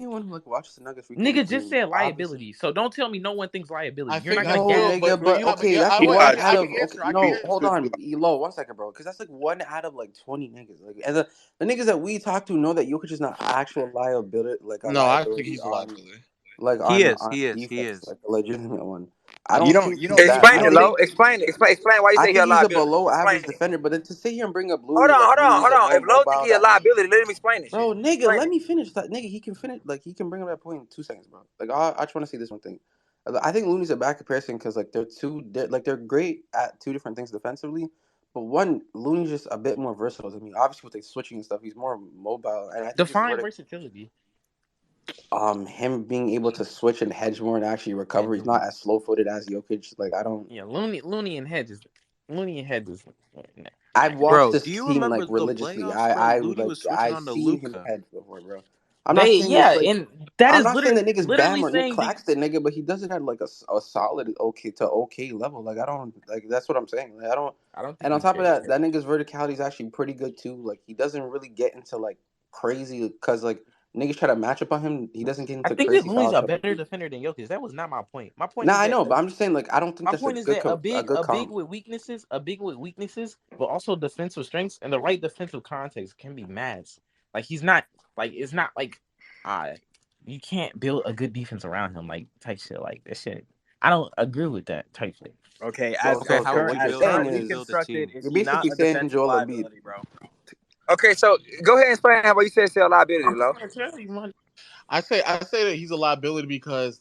anyone who like watches the Nuggets week in Nigga week just in, said obviously. liability. So don't tell me no one thinks liability. I You're think not I gonna No, still, gas. but nigga, but Eli, okay, yeah, that's wait, one I out can of okay. answer. I can No, hold answer. on, Lo, 1 second, bro, because that's like one out of like 20 niggas. Like, and the niggas that we talk to know that Jokic is not actual liability, like a No, I think liability he's a liability. like He is. on He is. He defense, is. like a legitimate one. I You don't don't. think You he's don't that. think I Explain it, don't Jokic? Lo. think. Explain why you I say he a think he's a liability. below Explain average it. defender, but then to sit here and bring up Looney like Looney is a Hold on. no If Lo think mobile he a that has. liability, let him explain this shit. Bro, nigga, Explain let it. me finish that. Nigga, he can finish. Like, he can bring up that point in 2 seconds, bro. Like, I just want to say this one thing. I think Looney's a bad comparison because like they're great at two different things defensively, but one Looney's just a bit more versatile than me. Obviously, with like switching and stuff, he's more mobile, and I think this is where Define versatility. him being able to switch and hedge more and actually Yeah, recover. He's not as slow footed as Jokic. Like, I don't. yeah. Looney and Hedges. Looney and Hedges. I've watched Bro, do this you team remember like the religiously. playoffs, bro? Looney Like was switching I on to seen him Luca. hedge before, bro. I'm not saying it's like And that I'm is not saying that nigga's literally Bam or Nick saying Claxton, nigga, but he does it at like a solid okay to okay level. Like I don't like that's what I'm saying. Like I don't. I don't think And on he's top of great. that, that nigga's verticality is actually pretty good too. Like he doesn't really get into like crazy because like niggas try to match up on him. He doesn't get I into think that crazy Looney's foul a trouble. better defender than Jokic. That was not my point. My point Nah, is I that know, but I'm just saying like I don't think my that's a point is good that a good big comp. with weaknesses, but also defensive strengths and the right defensive context can be mass. Like he's not like it's not like uh you can't build a good defense around him like type shit like that shit. I don't agree with that type shit. Okay, Okay, how would you as build? How would currently you build a constructed, team? is you're he not basically a saying defensive Joel Embiid. liability, bro? Okay, so go ahead and explain how you said it's a liability, I'm Lo. trying to tell you, man. I say that he's a liability because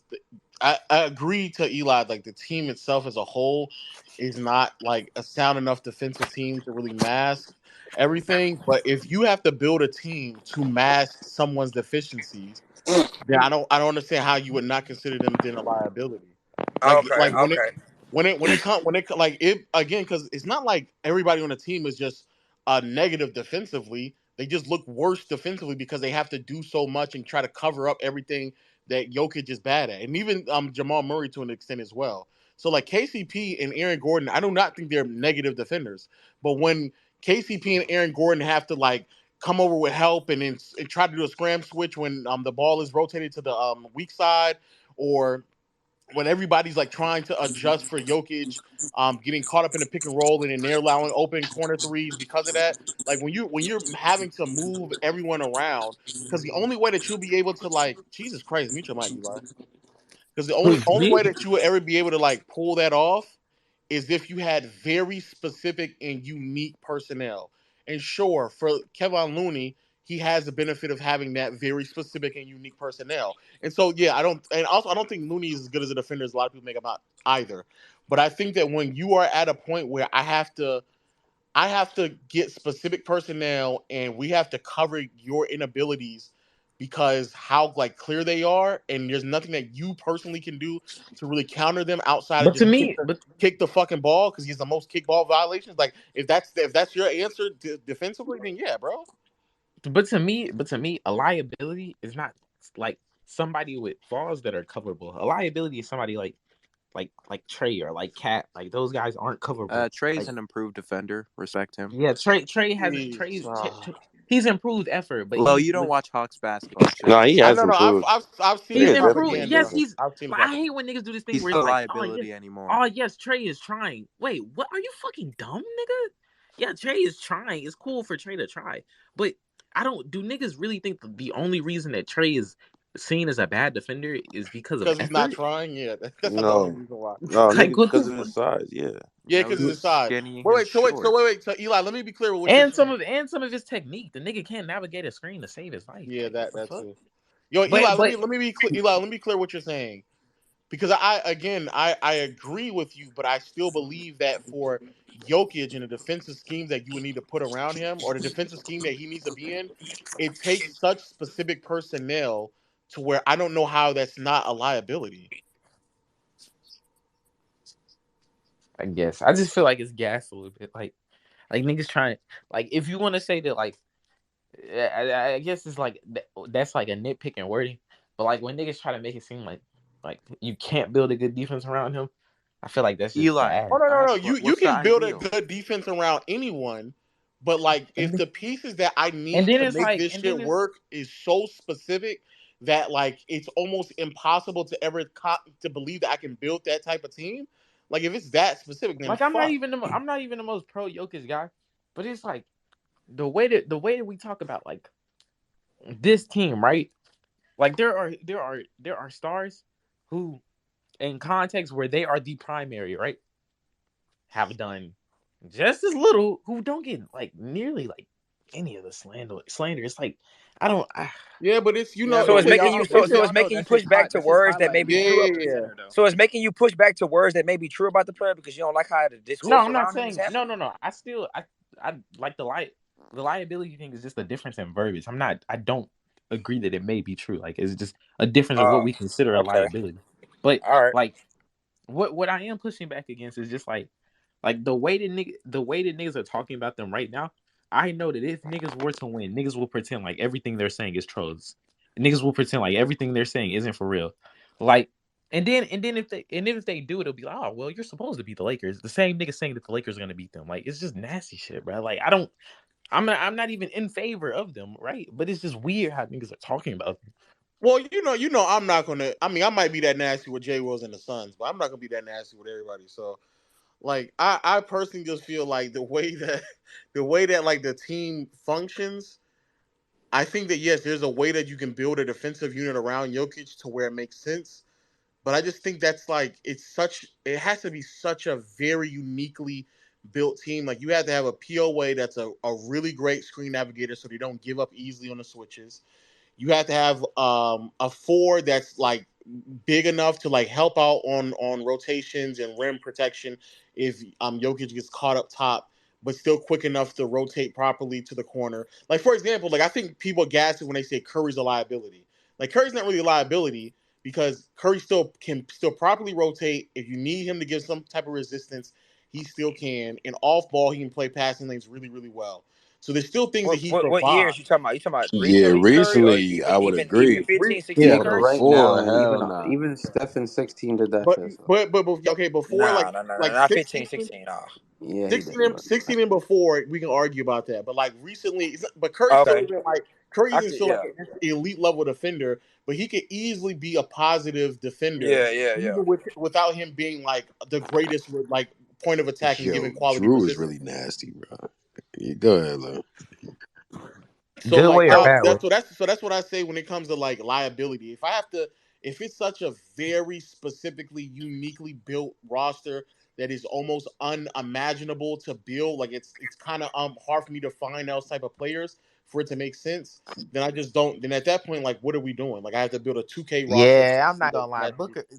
I agree to Eli. Like the team itself as a whole is not like a sound enough defensive team to really mask everything. But if you have to build a team to mask someone's deficiencies, then I don't understand how you would not consider them then a liability. Okay, Like okay. when it like it again because it's not like everybody on the team is just negative defensively. They just look worse defensively because they have to do so much and try to cover up everything that Jokic is bad at, and even Jamal Murray to an extent as well. So like KCP and Aaron Gordon, I do not think they're negative defenders, but when KCP and Aaron Gordon have to like come over with help and try to do a scram switch when the ball is rotated to the weak side, or when everybody's like trying to adjust for Jokic, getting caught up in the pick and roll, and then they're allowing open corner threes because of that. Like when you're having to move everyone around, because the only way that you'll be able to like Jesus Christ, mute your mic, Eli. Because the only way that you would ever be able to like pull that off is if you had very specific and unique personnel. And sure, for Kevin Looney, he has the benefit of having that very specific and unique personnel. And so, yeah, I don't think Looney is as good as a defender as a lot of people make him out either. But I think that when you are at a point where I have to get specific personnel and we have to cover your inabilities because how like clear they are and there's nothing that you personally can do to really counter them outside of But to just me, but kick the fucking ball because he's the most kickball violations. Like if that's your answer defensively, then yeah, bro. but to me, a liability is not like somebody with flaws that are coverable. A liability is somebody like Trey or like Cat. Like those guys aren't coverable. Trey's Like an improved defender. Respect him. yeah, Trey has Please. he's improved effort, but Well, you he's don't watch Hawks basketball. No, he I Seriously, has no no improved. I've seen he's the Trey is improved. definitely propaganda. Yes, improving. he's. I've seen the But I propaganda. hate when niggas do this thing he's where not it's a like, liability anymore. oh yes, Trey is trying. Wait, what? Are you fucking dumb, nigga? Yeah, Trey is trying. It's cool for Trey to try, but I don't. Do niggas really think the only reason that Trey is seen as a bad defender is because of Because he's not effort? trying. Yeah, that's not the only No, reason why. no, Like niggas what because the of his fuck? size. Yeah, Yeah, No, because it's he's inside. skinny and Wait. So wait. So short. wait. Wait. So Eli, let me be clear with what you're And saying. some of his technique. The nigga can't navigate a screen to save his life. Yeah, Like what that the that fuck? too. Yo, Eli, But let me but let me be clear. Eli, let me be clear what you're saying because I agree with you, but I still believe that for Jokic and the defensive scheme that you would need to put around him or the defensive scheme that he needs to be in, it takes such specific personnel to where I don't know how that's not a liability. I guess I just feel like it's gas a little bit. Like niggas trying. Like if you want to say that, like I guess it's like that's like a nitpicking wording. But like when niggas try to make it seem like you can't build a good defense around him, I feel like that's just Eli, Oh gas. no I no have no! a You what's the can build a ideal? good defense around anyone, but like if And the pieces that I and need then to it's make like this and shit then it's work is so specific that like it's almost impossible to ever to believe that I can build that type of team. Like if it's that specific, then Like I'm fuck. not even the most pro Jokic guy, but it's like the way that we talk about like this team, right? Like there are stars who, in context where they are the primary, right, have done just as little, who don't get like nearly like any of the slander. It's like Yeah, but it's So it's wait, making you it's making you push back to words that may be true. So it's making you push back to words that may be true about the player because you don't like how the No, discourse I'm not around him is saying happening. no. I like the liability thing is just a difference in verbiage. I don't agree that it may be true. Like it's just a difference of what we consider a Okay. liability. But All right. like what I am pushing back against is just like the way that niggas are talking about them right now. I know that if niggas were to win, niggas will pretend like everything they're saying is trolls. Niggas will pretend like everything they're saying isn't for real. Like, and then if they do, it'll be like, oh well, you're supposed to beat the Lakers. The same niggas saying that the Lakers are gonna beat them. Like, it's just nasty shit, bro. Like, I'm not even in favor of them, right? But it's just weird how niggas are talking about them. Well, I'm not gonna. I mean, I might be that nasty with Jay Wills and the Suns, but I'm not gonna be that nasty with everybody. So, like, I personally just feel like the way that like the team functions, I think that yes, there's a way that you can build a defensive unit around Jokic to where it makes sense. But I just think that's like it has to be such a very uniquely built team. Like you have to have a POA that's a really great screen navigator so they don't give up easily on the switches. You have to have a four that's like big enough to like help out on rotations and rim protection if Jokic gets caught up top, but still quick enough to rotate properly to the corner. Like for example, like I think people gas it when they say Curry's a liability. Like Curry's not really a liability because Curry can properly rotate. If you need him to give some type of resistance, he still can. And off ball, he can play passing lanes really, really well. So there's still things that he What years provides. you talking about? You talking about Yeah, recently, Curry, or recently I would even agree. 15, 16 Yeah, Yeah, but Curry? right before, now, hell even nah. even Steph in 16 did that But shit. So. okay, before Nah, like not 15, 16, 16. Nah. Yeah, he 16 did. and, 16 and before, we can argue about that. But like recently, but Curry still Okay. isn't like Curry I isn't could, still like yeah. an elite level defender, but he could easily be a positive defender, Yeah. even without him being like the greatest like point of attack and giving Yo, quality Drew is resistance. really nasty, bro. Yeah, go ahead, Lou. So Good like way or bad way? that's what I say when it comes to like liability. If it's such a very specifically uniquely built roster that is almost unimaginable to build, like it's kind of hard for me to find those type of players for it to make sense. Then I just don't. Then at that point, like what are we doing? Like I have to build a 2K roster. Yeah, I'm not gonna lie.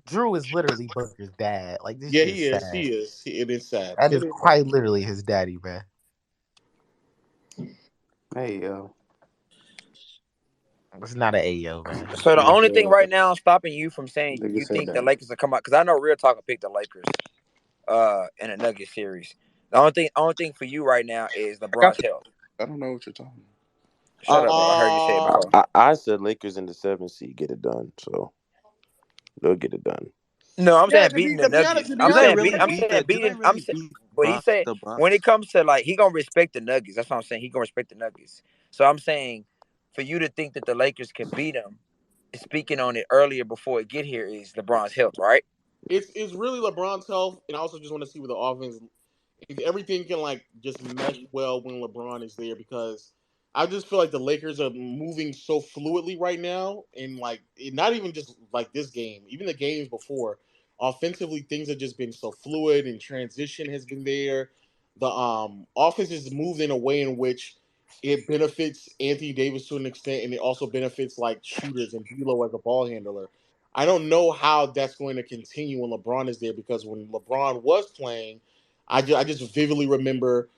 Drew is literally Booker's dad. Like this Yeah, shit is sad. He is. It is sad. That is quite literally his daddy, man. Hey yo. It's not an AO, man. So the only thing right now stopping you from saying Nigga you said think the that. Lakers will come out, because I know Real Talk will pick the Lakers in a Nuggets series. The only thing for you right now is LeBron's health. I don't know what you're talking about. Shut up, bro. I heard you say it before. I said Lakers in the 7th seed get it done, so they'll get it done. No, I'm saying beating the Nuggets. Do they really beat But he said the Bucks? when it comes to like he gonna respect the Nuggets. That's what I'm saying. He gonna respect the Nuggets. So I'm saying for you to think that the Lakers can beat them, speaking on it earlier before it get here, is LeBron's health, right? It's really LeBron's health, and I also just want to see where the offense, if everything can like just mesh well when LeBron is there, because I just feel like the Lakers are moving so fluidly right now, and like not even just like this game, even the games before. Offensively, things have just been so fluid, and transition has been there. The offense has moved in a way in which it benefits Anthony Davis to an extent, and it also benefits like shooters and D'Lo as a ball handler. I don't know how that's going to continue when LeBron is there, because when LeBron was playing, I just vividly remember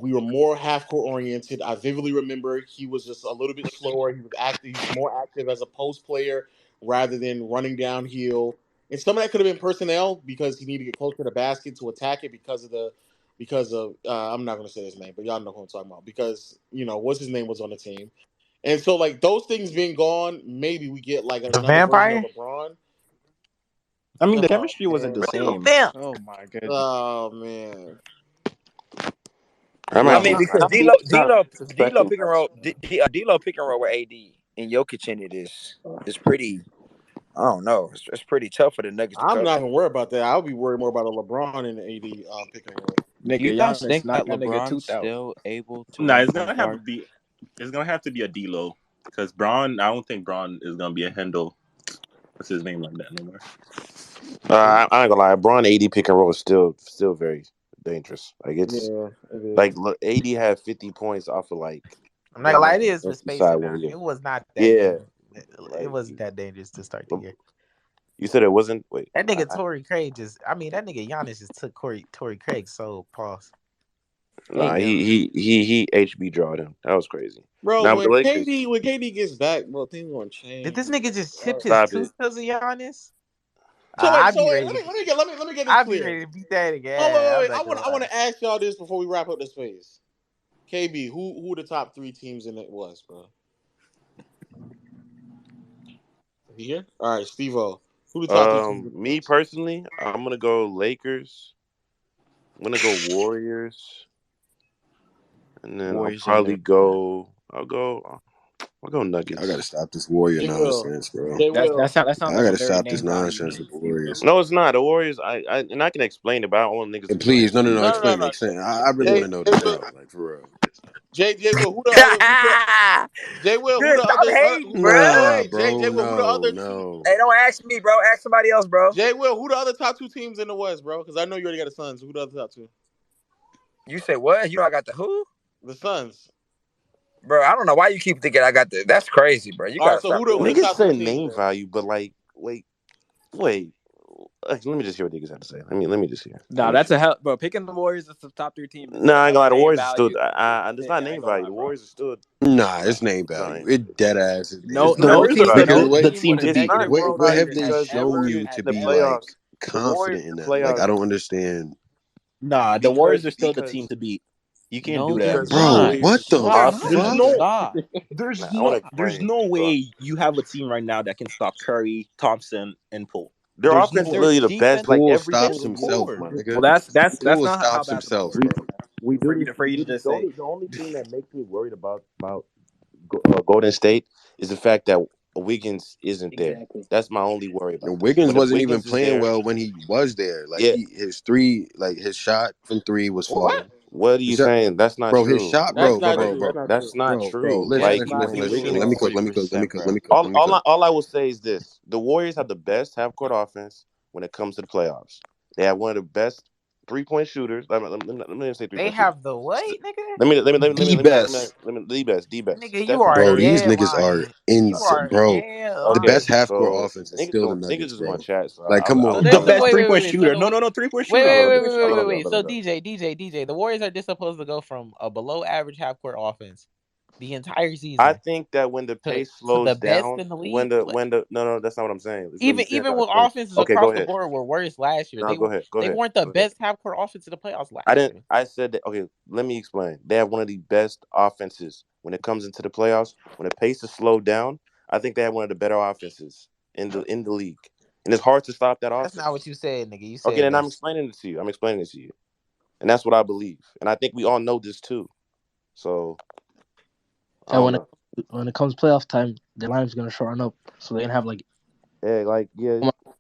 we were more half court oriented. I vividly remember he was just a little bit slower. He was active. He was more active as a post player rather than running downhill. And some of that could have been personnel because he needed to get closer to the basket to attack it because of I'm not going to say his name, but y'all know who I'm talking about, because what's his name was on the team. And so like those things being gone, maybe we get like another version of LeBron. I mean, the chemistry wasn't the same. Oh my goodness. Oh man. I mean, because D'Lo pick and roll with AD. and Jokic in it is pretty. I don't know. It's pretty tough for the Nuggets to I'm cover. not even worried about that. I'll be worried more about a LeBron and the AD pick and roll. Nigga, Do you guys Giannis think knocked that that nigga LeBron's 2,000. still able to Nah, win it's point gonna have to guard? be. It's gonna have to be a D'Lo because Braun. I don't think Braun is gonna be a handle. What's his name like that no more? I ain't gonna lie. Braun AD pick and roll is still very dangerous. Like it's Yeah, it is. like look, AD had 50 points off of like I'm not gonna lie, it is for empty spacing side now. 1 year. It was not that Yeah, dangerous. It like wasn't that dangerous to start the year. you said it wasn't. Wait, That nigga Torrey Craig that nigga Giannis just took Torrey Craig's soul. Pause. nah, he HB drawed him. That was crazy. Bro, Now when the Lakers, KD gets back, bro, things gonna Did change. this nigga just chip his stop it. tooth because of Giannis? So wait, I'd be ready. let me get this I'd be clear. ready to beat that nigga. Oh wait, I'm not gonna I lie. want to ask y'all this before we wrap up the space. KB, who the top 3 teams in it was, bro? Here? All right, Steve-O. Who the top 3 teams? Me personally, I'm gonna go Lakers. I'm gonna go Warriors, and then Warriors I'll in go Nuggets. I gotta stop this Warrior They will. nonsense, bro. They That will. sounds I like a gotta very stop this name value nonsense name. with the Warriors. No, it's not the Warriors. I can explain it, but I don't want niggas to And be playing please, no, stupid. explain No. it. I really want to know the show, like for real. J Will, who the other? J Will, who Good, the stop other? hating, bruh. Nah, Wait, J bro, Will, who the other? no. Hey, don't ask me, bro. Ask somebody else, bro. J Will, who the other top 2 teams in the West, bro? Because I know you already got the Suns. Who the other top 2? You say what? You know I got the who? The Suns. Bro, I don't know why you keep thinking I got the. That's crazy, bro. You All right, gotta so stop who doing the that. Niggas top 2 said teams? name Then? value, but like, wait. Let me just hear what niggas have to say. Let me just hear. Nah, that's a hell, bro. Picking the Warriors as the top 3 team. No, I ain't gonna lie. The Name Warriors are still. value. It's Pick. not I ain't name gonna value. lie, The bro. Warriors are still. Nah, Nah, it's name it's not value. name It dead ass. No, The no Warriors team, are Because no what the team team with a to It's beat. not negative name what worldwide have value they has because shown ever you in to has the be ever. like playoffs, the Warriors confident in in the that? Like I playoffs don't understand, Nah, the Warriors are still the team to beat. You can't No, do they're that, because bro. bro. not. Clay What the No, they're There's not. fuck, offensively. no, Stop. there's Nah, I want to no, there's explain. no So, way you have a team right now that can stop Curry, Thompson, and Poole. their There's offense no is Their way. literally the best. defense Like Poole every hit stops single the year. himself, board. my Well, nigga. that's Poole not how stops basketball himself, works, bro. bro. We For do you this. to for you to just The say, only thing that makes me worried about Golden State is the fact that Wiggins isn't there. exactly. That's my only worry about And them. Wiggins But if wasn't even Wiggins is playing there, well when he was there. Like yeah. his shot from 3 was What? falling. What are you His shot, saying? That's not bro, his true. shot, That's not Like true. That's not that's true. not bro. true. Listen, That's Like not when true. listen. Wiggins Let is me cook. Let me cook. Let me 40%, cook. Let bro. me cook. Let me cook. all I will say is this: the Warriors have the best half court offense when it comes to the playoffs. They have one of the best 3-point shooters. Let me even say They 3-point shooters. have the what, nigga? The best. The best. Nigga, you Steph are Bro, Curry. these dead niggas are lying. You insane. are Bro, dead the Okay, best lying. half court so offense is still the niggas Nuggets, just want bro. to chat. So Like, come So on, this The is bro. best wait, three wait, wait, point wait. So shooter. the No, three point wait, shooter. wait, No, wait, three wait, point wait, shooter. wait, wait. So DJ. The Warriors are just supposed to go from a below average half court offense the entire I season think that when the to pace the slows best down, in the when league. the no, that's not what I'm saying. Just let me finish Even my when explaining. offenses Okay, go across the ahead. board were worse last year, No, go ahead. they weren't the best half court offense in the playoffs I last didn't. year. I said that. Okay, let me explain. They have one of the best offenses when it comes into the playoffs. When the pace is slowed down, I think they have one of the better offenses in the league, and it's hard to stop that That's not what offense. you said, nigga. You Okay, said and I'm that's explaining it to you. And that's what I believe, and I think we all know this too. So I And don't know. when it comes playoff time, the line's gonna shorten up, so they're gonna have like Yeah, I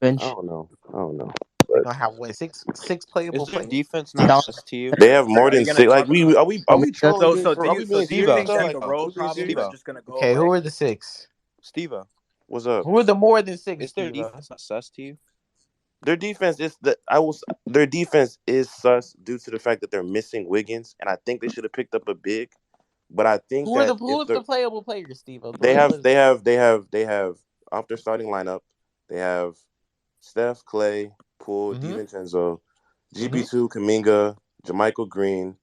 bench. don't know. they're But gonna have what six Is playable their players. defense not Down. sus to you? they have more Are than you gonna 6. Like talk about? are we trolling being So for? Are we do being you serious think though? Steve-O. that Like, the are we road being problems are serious? Steve-O. just gonna go Okay, who away? are the six? Steve-O. What's up? Who are the more than six, Is their Steve? defense not sus to you? Their defense is their defense is sus due to the fact that they're missing Wiggins, and I think they should have picked up a big. But I think that Who if are the playable players, Steve? they have off their starting lineup, they have Steph, Clay, Poole, Mm-hmm. DiVincenzo, Mm-hmm. GP2, Kuminga, Jermichael Green,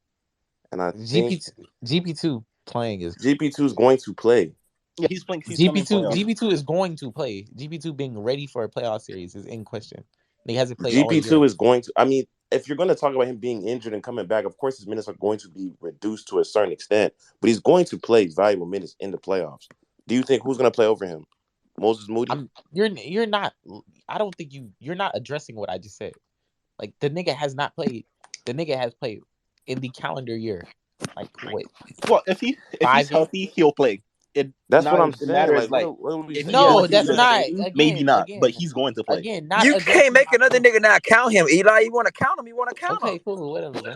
and I think GP2 playing is GP2 is going to play. Yeah, he's playing. He's coming playoffs. GP2 is going to play. GP2 being ready for a playoff series is in question. He hasn't played all year. GP2 is going to. I mean, if you're going to talk about him being injured and coming back, of course his minutes are going to be reduced to a certain extent. But he's going to play valuable minutes in the playoffs. Do you think who's going to play over him? Moses Moody? You're not. I don't think you're not addressing what I just said. Like the nigga has not played. The nigga has played in the calendar year. Like what? Well, if he's games? healthy, he'll play. That's what I'm It saying. matters Like, like what are we if saying? he No, ends the that's season not. playing, maybe not, but he's going to play. Again, not You addressing can't make my another point. nigga not count him, Eli. You want to count him? You want to count him? Okay, cool, whatever, bro.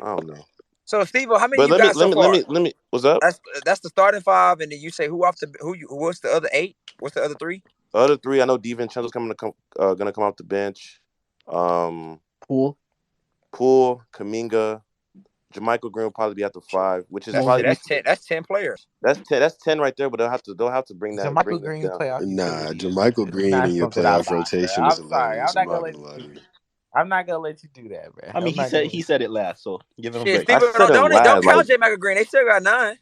I don't know. So, Steve, how many But you got so far? let me. What's up? That's the starting 5, and then you say what's the other 8? What's the other 3? The other 3, I know DiVincenzo's gonna come off the bench. Poole, Kuminga, JaMychal Green will probably be at the 5, which is probably That's 10. That's 10 players. That's 10 right there. But they'll have to bring JaMychal them Green down. playoff Nah, utility JaMychal is Green not in your something I playoff buy, bro. rotation is I'm sorry. hilarious. I'm not gonna lie to you. I'm not gonna let you do that, bro. I mean, he said it last, so give him a Shit, break. Steve, don't count J-Michael Green. They still got 9.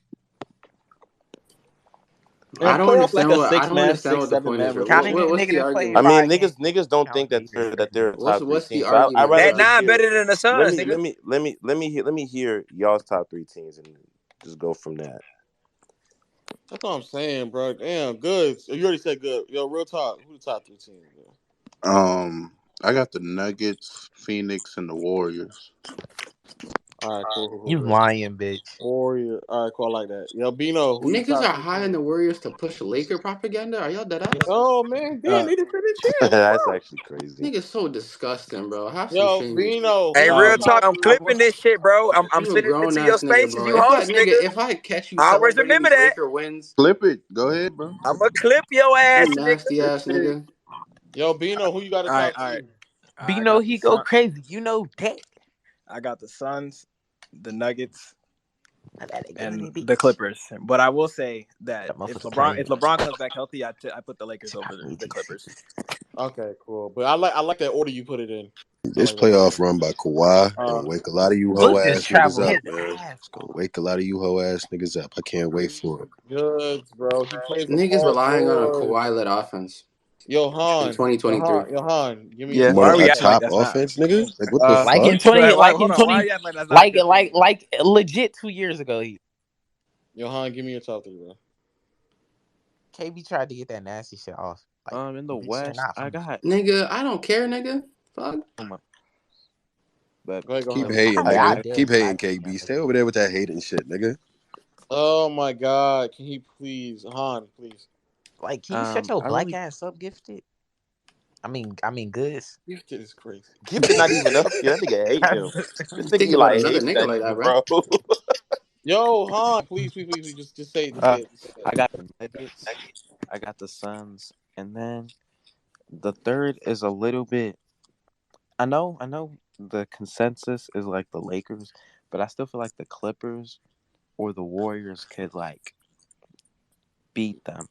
And I don't play off like understand a what I don't 6-man, understand what the 6-7 point man is, bro. Counting rotation. a What's nigga the that played argument? I mean, 5 games. niggas don't think that they're a top 3 What's the team. So I'd argument, rather That bro? just 9 hear. better than the Suns, nigga. Let me hear y'all's top 3 teams and just go from that. That's what I'm saying, bro. Damn, good. You already said good. Yo, real talk. Who the top 3 teams, bro? I got the Nuggets, Phoenix, and the Warriors. All right, cool. You lying, bitch. Warrior. All right, cool. I like that. Yo, Bino, who you Niggas top are 3 high on teams? the Warriors to push Laker propaganda. Are y'all dead ass? Oh man, damn, they defending champs. That's actually crazy. Niggas so disgusting, bro. Have some Yo, shame. Bino, Hey, who real you talk. top I'm 3? clipping this shit, bro. I'm You a sending it grown to your ass nigga, spaces. bro. You host, nigga. If I catch you I always celebrating remember these that. Laker wins, Flip it. Go ahead, bro. I'm gonna clip your you ass, nasty ass nigga. nigga. Yo, Bino, who you got a top 3? Bino, he go crazy. You know that. I got the Suns, the Nuggets, and and the Clippers. But I will say that That if motherfucker's LeBron crazy. comes back healthy, I put the Lakers over the Clippers. Okay, cool. But I like that order you put it in. This like that. playoff run by Kawhi gonna wake a lot of you hoe Book just ass niggas traveled up, his man. ass It's gonna off. wake a lot of you hoe ass niggas up. I can't wait for it. Good, bro. He plays the Niggas ball relying on a good. Kawhi-led offense Yo, in Han. 2023. Yo, Han. Give me Yeah, your What why are we a acting like top that's not? offense, nigga? Like what the Like in fuck? 20, like Hold in on, why 20, are you acting like that's not a good team? like legit 2 years ago. Yo, Han, give me your top 3, bro. KB tried to get that nasty shit off. Like, In the bitch, you're West, not I from- got. Nigga, I don't care, nigga. Fuck. But Go ahead, Keep Han. hating, I nigga. dare Keep you, hating, like, KB. Stay over there with that hating shit, nigga. Oh my God, can he please, Han, please? Like, can you shut your I black really ass up, Gifted? I mean, Goods. Gifted is crazy. Gifted not even up here. That nigga hate him. This nigga Think about Eli another hates nigga that like that, nigga, bro. bro. Yo, Han, please, just say it. Just say it. I got the Nuggets, I got the Suns, and then the third is a little bit. I know the consensus is like the Lakers, but I still feel like the Clippers or the Warriors could like beat them.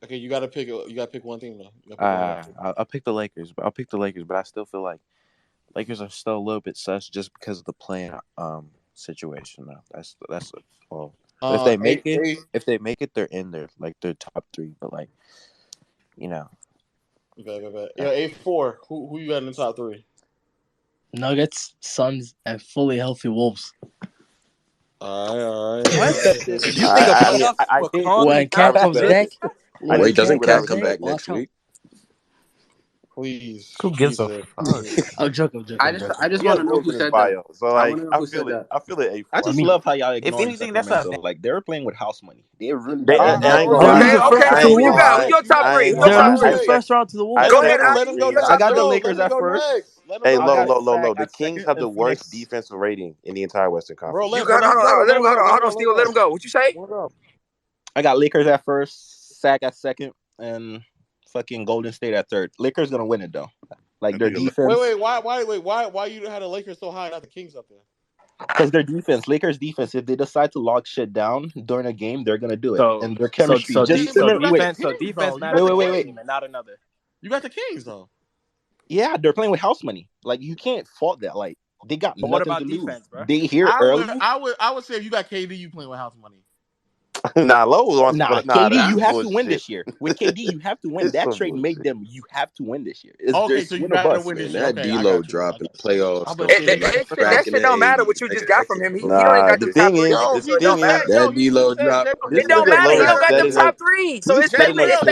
Okay, you gotta pick one thing though. You gotta pick one. I'll pick the Lakers, but I still feel like Lakers are still a little bit sus just because of the playing situation. Though that's all. But if they make it, they're in there, like they're top 3. But like, you know, Bet. Yeah, 8-4. Who you got in the top 3? Nuggets, Suns, and fully healthy Wolves. All right. What? You think a playoff I think When Cat comes back, Wait, doesn't Cat come back next week? Please. Who gives a fuck? I'm joking. I just he want has to know Wolves who in his said that. bio. So I like, want to know I who feel said it. that. I feel it. I just love how y'all If ignoring anything, that's Sacramento. Like they're playing with house money. They really They, got I ain't gonna They're lie. losing first round to Who the you Wolves. got? Who your top 3? Who your They're top losing 3? first round to the Wolves. Go ahead, Let him go. I got the Let Lakers him at go first. next. Hey, I got low. Sac The at Kings second have the and worst Phoenix. defensive rating in the entire Western Bro, Conference. Hold on, Steve. Let him go. What you say? I got Lakers at first, Sac at second, and fucking Golden State at third. Lakers gonna win it though. Like their defense. Wait. Why you had the Lakers so high, not the Kings up there? Because their defense, Lakers defense, if they decide to lock shit down during a game, they're gonna do it. And their chemistry. Defense matters for one team and not another. You got the Kings though. Yeah, they're playing with house money. Like you can't fault that. Like they got But nothing what about to defense, lose. bro? They here early. I would say if you got KD, you playing with house money. Nah, Low wants KD, that's you have bullshit. to win this year. With KD, you have to win. It's That some trade made bullshit. them. You have to win this year. Okay, so you gotta win this year. That Okay, I D-Lo got you. drop in the playoffs. I'm about Gonna to be say like That crack in shit the don't matter 80s. what you just got from him. He don't Nah, got the them top thing 3. is, Yo, So it don't matter. That D-Lo drop. It don't matter. He don't got them top 3. So his setting statement, up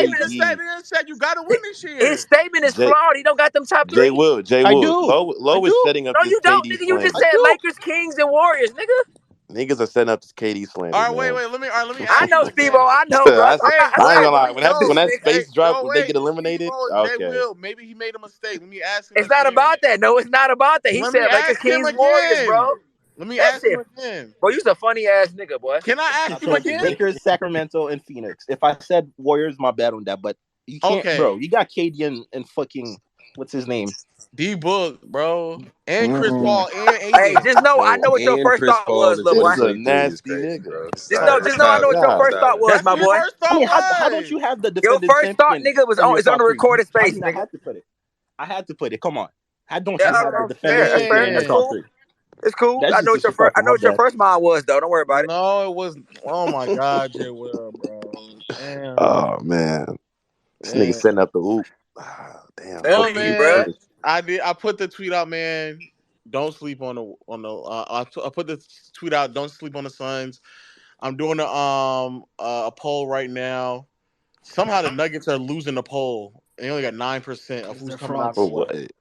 said you gotta win this year. his statement is flawed. He don't got them top 3. Jay Will. I do. Low is setting up No, this you don't, KD nigga. You plan. just said Lakers, Kings, and Warriors, nigga. Niggas are setting up this KD slander. All right, man. wait. Let me I ask know, you Steve. again. I know, bro. I Hey, ain't gonna lie. wait, When that nigga. space drop, when they wait, get eliminated, Jay okay. Will, maybe he made a mistake. Let me ask him It's not again. about that. No, it's not about that. He Let me said Lakers, ask him Kings, Warriors, again. bro. Let me That ask him shit, again. bro. You's a funny ass nigga, boy. Can I I ask him said again? Lakers, Sacramento, and Phoenix. If I said Warriors, my bad on that. But you can't, Okay. bro. You got KD and fucking what's his name? D-Book, bro, and Chris Mm. Paul and Hey, AD. just know I Bro, know what your and first Chris thought Paul was, in little This boy. is a 2023 is nasty crazy, nigga. bro. Just Stop. know I know what your God. first thought was, That's my what boy. your first thought I mean, was. how don't you have the Your defending first thought, champion nigga, was in your it's on top the three? recorded I space, mean, I nigga. had to put it. I had to put it. Come on. How don't Yeah, you have the defending that's fair. champion in your That's top cool. three? It's cool. That's I know just what your disrespectful. My bad. first mind was, though. Don't worry about it. No, it was. Oh my God, Jay Will, bro. Damn. Oh man, this nigga setting up the oop. Damn. Tell Okay, you, bro. I put the tweet out, man. Don't sleep on the. I put the tweet out. Don't sleep on the Suns. I'm doing a poll right now. Somehow the Nuggets are losing the poll. They only got 9% of who's coming out the What? West.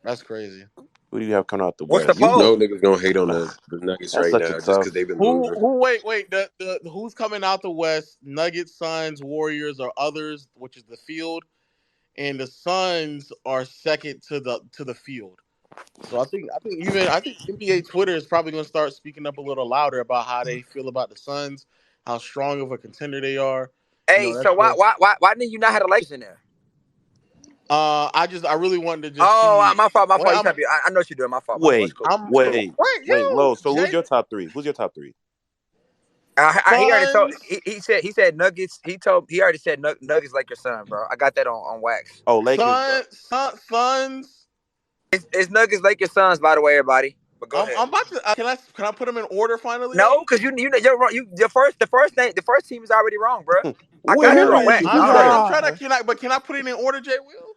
That's crazy. Who do you have coming out the What's West? the You know poll? niggas gonna hate on the Nuggets That's right such a now just tough. because they've been Who? losing. Wait. The who's coming out the West? Nuggets, Suns, Warriors, or others, which is the field, and the Suns are second to the field. So I think NBA Twitter is probably going to start speaking up a little louder about how they feel about the Suns, how strong of a contender they are. Hey, so why didn't you not have the Lakers in there? I really wanted to just Oh, see. my fault. Wait, I know what you're doing. My fault. Wait, Cool. wait, Lo. So Jay? who's your top three? Who's your top three? He already told. Suns. He said Nuggets. He already said Nuggets like your son, bro. I got that on wax. Oh, Lakers. Suns. It's Nuggets like your sons, by the way, everybody. But go ahead. I'm about to. Can I put them in order finally? No, because you're wrong. The first team is already wrong, bro. I got Where you on is wax. I'm trying to. Can I put it in order, Jay Will?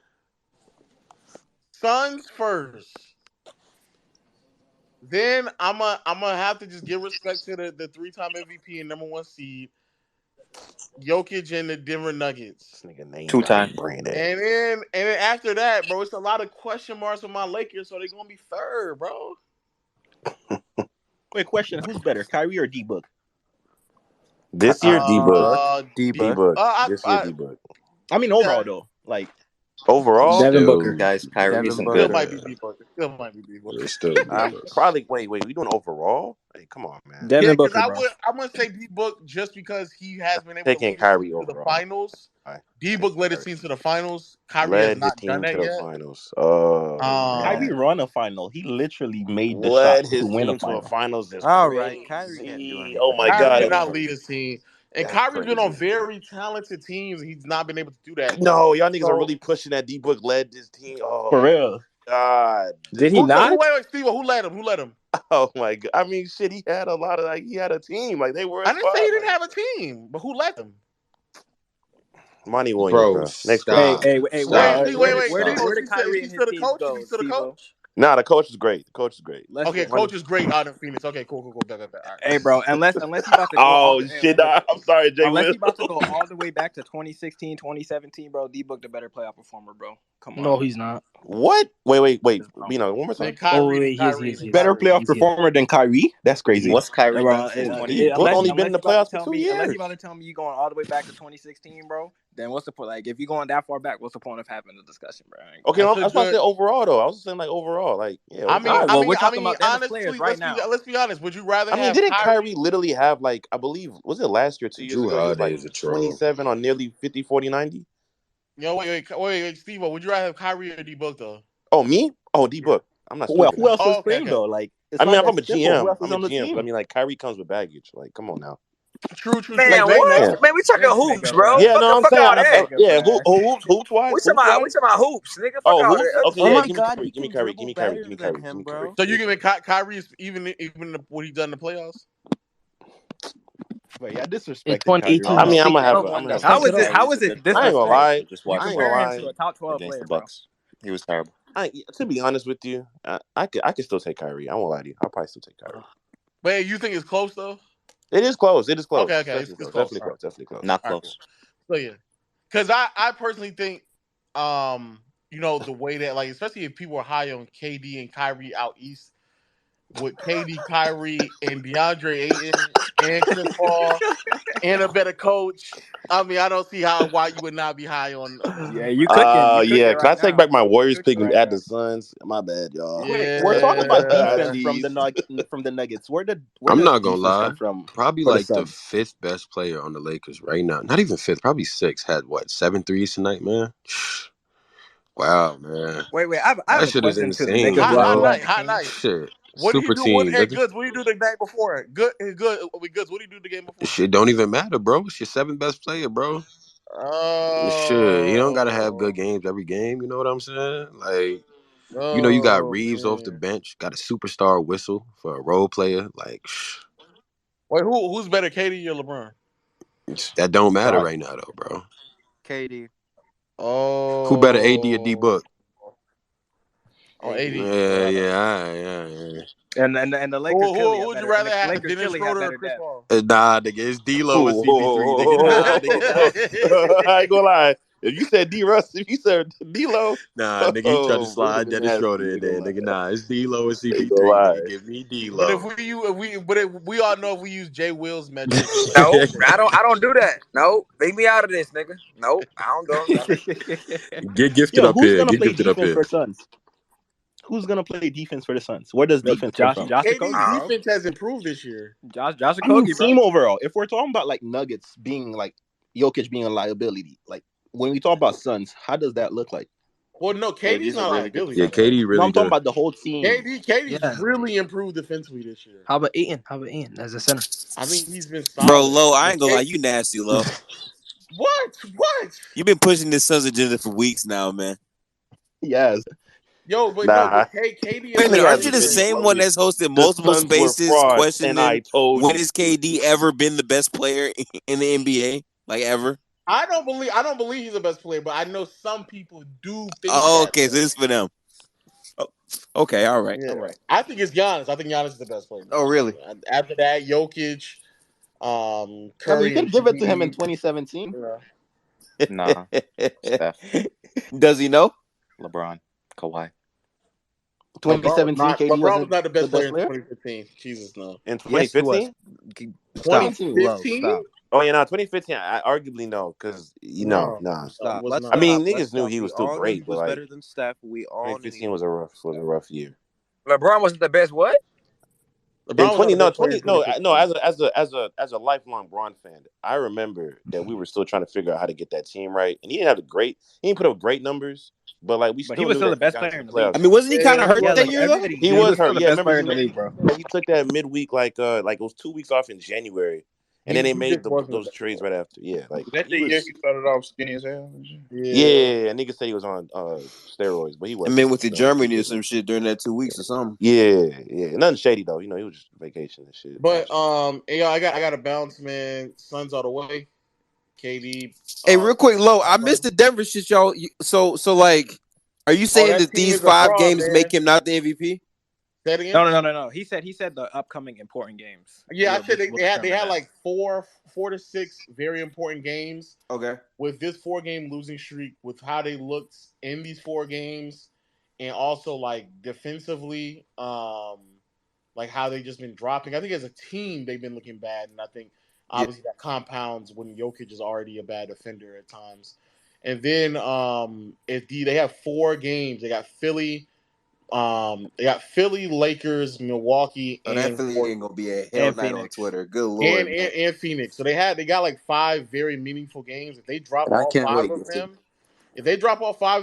Suns first. Then I'm gonna have to just give respect to the 3-time MVP and number 1 seed, Jokic and the Denver Nuggets. This nigga name 2-time. Brandon. And then after that, bro, it's a lot of question marks with my Lakers, so they're gonna be third, bro. Wait, question: who's better, Kyrie or D-Book? This year, D-Book. D-Book. This year, D-Book. I mean, overall though, like overall, Devin Booker. Guys, Kyrie Still better. might be D-Book. It still might be D-Book. It's still probably. Wait. We doing overall? Hey, come on, man. Devin Because Booker, bro. I'm gonna say D-Book just because he has been able to Taking lead his Kyrie team to the overall. finals. D-Book led his team to the finals. Kyrie Led has not his done team that to the yet. finals. Kyrie run a final. He literally made the led shot to his win team a to a final. finals. Is All crazy. right, Kyrie can't do anything. Oh my Kyrie God, did that's not lead his team. And That's Kyrie's been on crazy. very talented teams. He's not been able to do that. No, y'all niggas So- are really pushing that D-Book led this team. Oh, For real. God. Did he not? Wait, Steve, who led him? Who led him? Oh my God. I mean, shit, he had a lot of he had a team. Like they were. I didn't say he didn't have a team, but who led them? Monty Williams, Bro, bro. Next stop. Wait. Wait, Where Steve, did Kyrie and his team go? Is he still the coach? Nah, the coach is great. The coach is great. Okay, coach is great out in Phoenix. Okay, cool. Go. All right. Hey, bro. Unless he about to go. Oh shit! Nah, I'm sorry, Jay. Unless Will. he about to go all the way back to 2016, 2017, bro. D-Book the better playoff performer, bro. Come on. No, he's not. What? Wait. You know, one more time. He is. Better playoff performer than Kyrie? That's crazy. What's Kyrie bro, done since D-Book only been in the playoffs for 2 years. Unless you about to tell me you going all the way back to 2016, bro, then what's the point? Like, if you're going that far back, what's the point of having the discussion, bro? Okay, that's why I said overall though. I was saying like overall, like yeah. We're talking about the players right now. Let's be honest. Would you rather? Didn't Kyrie literally have like I believe was it last year, 2 years ago? He was like Holiday is a troll. 27 on nearly 50, 40, 90. Yo, wait, Steve. Would you rather have Kyrie or D-Book though? Oh, me? Oh, D-Book. I'm not stupid. Who else is playing though? Like, I mean, if I'm a simple. GM, Who else is I'm a on the GM. team? But I mean, like Kyrie comes with baggage. Like, come on now. True. Man, Like, what? Man, we talking hoops, bro. Yeah, no, I'm fuck saying, all that. hoops wise. We talking about hoops, nigga. Fuck all hoops? that. Okay, yeah, give me Kyrie. So you giving Kyrie even what he done in the playoffs? But yeah, disrespect. I mean, I'm gonna have. How is it? I ain't gonna lie. You compare him to a top 12 player, bro. He was terrible. To be honest with you, I could still take Kyrie. I won't lie to you. I'll probably still take Kyrie. But you think it's close though? It is close. Okay, it's close. Definitely close. Not close. So yeah, because I personally think, the way that like especially if people are high on KD and Kyrie out east, with KD, Kyrie, and DeAndre Ayton and Chris Paul and a better coach. I mean, I don't see why you would not be high on. Yeah, you cooking. You cooking Yeah. Can I right take now. back my You Warriors pick cooking and right add now. the Suns? My bad, y'all. Wait, we're talking about defense Yeah. from the Nuggets. Where I'm does not gonna defense lie. come from Probably for the like the Suns? 5th best player on the Lakers right now. Not even 5th, probably 6th. Had what, 7 threes tonight, man? Wow, man. Wait. I have That a shit is question to the insane, niggas Hot, who are hot bro. blowing night, the hot team. night. Shit. What did he Super do? team, Hey, nigga. Goods, what did he do the night before? Good. Goods, what did he do the game before? Shit don't even matter, bro. It's your 7th best player, bro. Shit, he don't gotta have good games every game. You know what I'm saying? Like, you got Reeves off the man. bench, got a superstar whistle for a role player. Like, Wait, who's better, KD or LeBron? that don't matter right now, though, bro. KD. Who better, AD or D Book? Oh, AD. AD. Yeah. And the Lakers clearly Who have would you better. rather have, Lakers Dennis clearly have Schroeder or better Chris depth. Paul? Nah, nigga, it's D-Lo and CP3, nigga. I ain't gonna lie. If you said D-Russ, if you said D-Lo, Nah, nigga, you tried to it would have slide been Dennis nasty. Schroeder in there, nigga. Nah, it's D-Lo and Ain't CP3, gonna lie. nigga. Give me But if D-Lo. we all know if we use Jay Will's metrics. No, I don't do that. No, leave me out of this, nigga. No, I don't go. Get gifted Yo, up who's here. gonna Get play gifted up defense here. for Suns? Who's gonna play defense for the Suns? Where does defense come from? Josh KD's Okogie, bro. defense has improved this year. Josh I mean, Okogie, bro. team overall. If we're talking about like Nuggets being like Jokic being a liability, like when we talk about Suns, how does that look like? Well, no, KD's not a liability. Yeah, KD No, really I'm talking good. about the whole team. KD's really improved defensively this year. How about Eaton as a center? I mean, he's been solid. Bro, Lo, I ain't gonna lie, you nasty, Lo. What? You been pushing this Suns agenda for weeks now, man. Yes. Yo, but Nah. no, KD. Wait a minute, aren't you the Admitted same one that's hosted multiple Suns were spaces frauds, questioning and I told when you. has KD ever been the best player in the NBA? Like ever? I don't believe he's the best player, but I know some people do think Oh, that. okay, so this is for them. Oh, okay, all right. Yeah. I think it's Giannis. I think Giannis is the best player. Oh, really? After that, Jokic, Curry. You could give it to him in 2017. Nah. Steph. Does he know? LeBron. Kawhi. 2017, KD LeBron was was not the best player in 2015. Jesus, no. In Yes, he was. 2015? 2015? Oh, yeah, no, 2015, I arguably no, because, nah. Stop. was Let's not. I mean, stop. niggas knew he We was still all knew great, he but was like, better than Steph. We all knew 2015 was a rough year. LeBron wasn't the best. What? LeBron was not the best player in 2015. As a lifelong Bron fan, I remember that we were still trying to figure out how to get that team right, and he didn't put up great numbers, but like we still he was knew still that the best he got player to in the the league. playoffs. I mean, wasn't he kind of hurt Yeah, that like year though? everybody. He He was was still hurt. the Yeah, best remember player in the league, bro. he took that midweek like it was 2 weeks off in January, and then they made those trades right after. Yeah, like That the year he started off skinny as hell. yeah, nigga said he was on steroids, but he I wasn't. mean, with the Germany or some shit during that 2 weeks or something. Yeah, nothing shady though. He was just vacation and shit. But I got a bounce, man. Suns all the way. KD. Hey, real quick, Lo, I missed the Denver shit, y'all. So like, are you saying that team these is a 5 fraud, games man. make him not the MVP? Say it again? No. He said the upcoming important games. Yeah, I said We'll they had determine that. like four to six very important games. Okay. With this 4-game losing streak, with how they looked in these 4 games, and also like defensively, like how they just been dropping. I think as a team they've been looking bad, and I think obviously that compounds when Jokic is already a bad defender at times. And then they have 4 games. They got Philly. They got Philly, Lakers, Milwaukee, Oh, and that Philly ain't gonna be a hell night on Twitter. Good lord. and Phoenix. So they got like 5 very meaningful games. If they drop And I all can't 5 wait, of Gifted.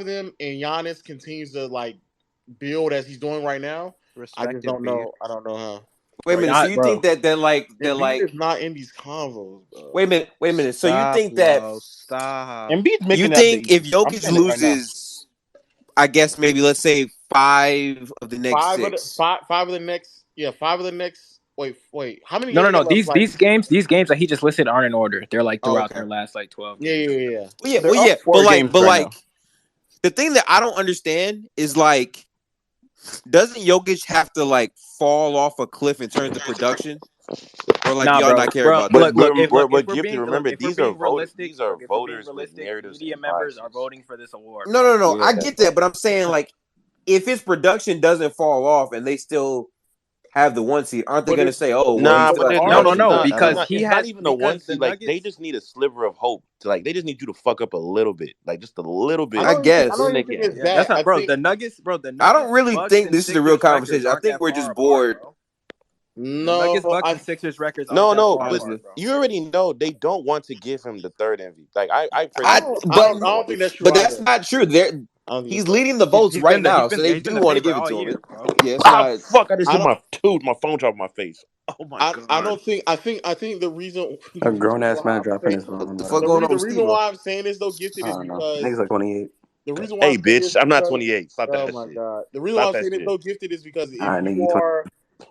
them, and Giannis continues to like build as he's doing right now, I just don't know. I don't know how. Wait a minute. So you think that Embiid is not in these convos, bro. Wait a minute. So you think that stop? Embiid's you think if Jokic loses, I guess maybe let's say 5 of the next 6. 5 of the next. Yeah, 5 of the next. Wait. How many? No. These games that he just listed aren't in order. They're like throughout their last like 12 games. Yeah. Well, yeah. But like, the thing that I don't understand is like, doesn't Jokic have to like fall off a cliff in terms of production, or like y'all not care about that? Remember, these are voters. These are voters with narratives. Media members are voting for this award. No. I get that, but I'm saying like, if his production doesn't fall off and they still have the 1 seed, aren't they But going to it's say, "Oh, well, Nah, he but still has they're the No, 1 no, seed"? no. not. Because he It's not has even a one because the seed. Like they Nuggets. just need a sliver of hope. They just need you to fuck up a little bit, like just a little I bit. I don't even think, I guess. don't Then even they think can. it's Yeah, that's that. not, I bro. think The Nuggets, bro. The I don't Nuggets, really Bucks, think and this is a real Sixers records conversation. I aren't think that we're far just apart, bored. bro. The no. Nuggets, Bucks, I and Sixers records aren't No, that no, far but apart, bro. you already know they don't want to give him the third MVP. Like I I personally don't. do. I But don't. I don't think that's true but that's either. not true. I don't think He's it's that. leading the votes He's right been now, so they he's been do the want to favorite give it all to him. year, bro. Yeah, it's Ah, not. fuck! I just I hit don't. my phone dropped my face. Oh my I god! don't think. I think the reason A grown ass why man I'm dropping saying his phone. The Bro. fuck going on the with reason Steve? why I'm saying this though, I gifted, is don't know. because Niggas like 28. the reason why Hey, I'm saying this bitch! is I'm not because 28. Stop oh that my shit. god, the reason why Stop I'm that saying this shit. though, gifted, is because All right, nigga, you 20.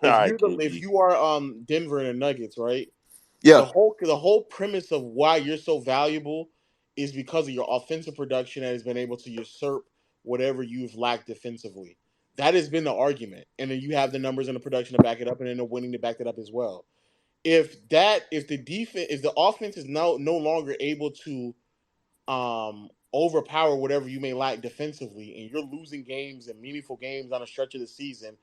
All right, if KG. you are Denver and the Nuggets, right? Yeah. The whole premise of why you're so valuable is because of your offensive production that has been able to usurp whatever you've lacked defensively. That has been the argument, and then you have the numbers and the production to back it up, and then the winning to back it up as well. If the offense is no longer able to overpower whatever you may lack defensively, and you're losing games and meaningful games on a stretch of the season